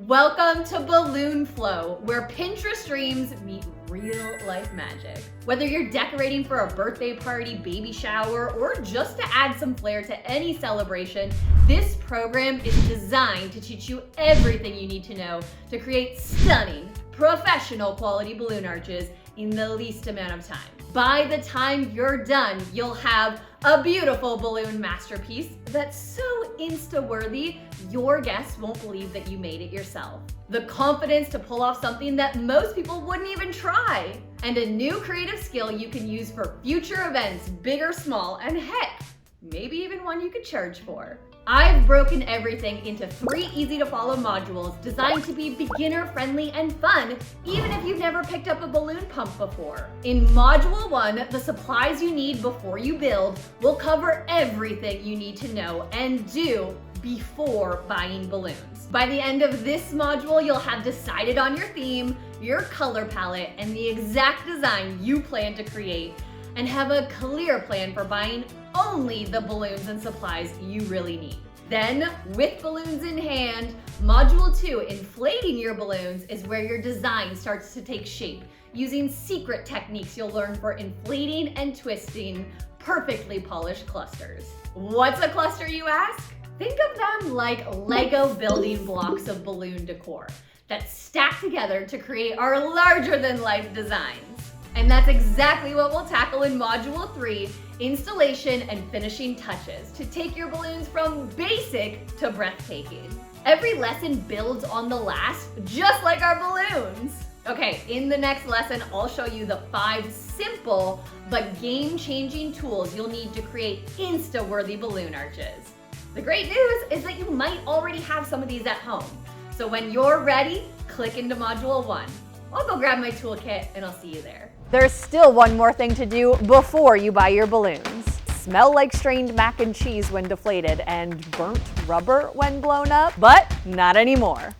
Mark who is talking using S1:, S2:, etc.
S1: Welcome to BalloonFlow, where Pinterest dreams meet real life magic. Whether you're decorating for a birthday party, baby shower, or just to add some flair to any celebration, this program is designed to teach you everything you need to know to create stunning, professional quality balloon arches in the least amount of time. By the time you're done, you'll have a beautiful balloon masterpiece that's so Insta-worthy, your guests won't believe that you made it yourself. The confidence to pull off something that most people wouldn't even try. And a new creative skill you can use for future events, big or small, and heck, maybe even one you could charge for. I've broken everything into 3 easy-to-follow modules designed to be beginner-friendly and fun, even if you've never picked up a balloon pump before. In Module 1, the supplies you need before you build will cover everything you need to know and do before buying balloons. By the end of this module, you'll have decided on your theme, your color palette, and the exact design you plan to create, and have a clear plan for buying only the balloons and supplies you really need. Then, with balloons in hand, Module 2, Inflating Your Balloons, is where your design starts to take shape, using secret techniques you'll learn for inflating and twisting perfectly polished clusters. What's a cluster, you ask? Think of them like Lego building blocks of balloon decor that stack together to create our larger-than-life designs. And that's exactly what we'll tackle in Module 3, Installation and Finishing Touches, to take your balloons from basic to breathtaking. Every lesson builds on the last, just like our balloons. Okay, in the next lesson, I'll show you the 5 simple but game-changing tools you'll need to create Insta-worthy balloon arches. The great news is that you might already have some of these at home. So when you're ready, click into Module 1. I'll go grab my toolkit and I'll see you there.
S2: There's still one more thing to do before you buy your balloons. Smell like strained mac and cheese when deflated and burnt rubber when blown up, but not anymore.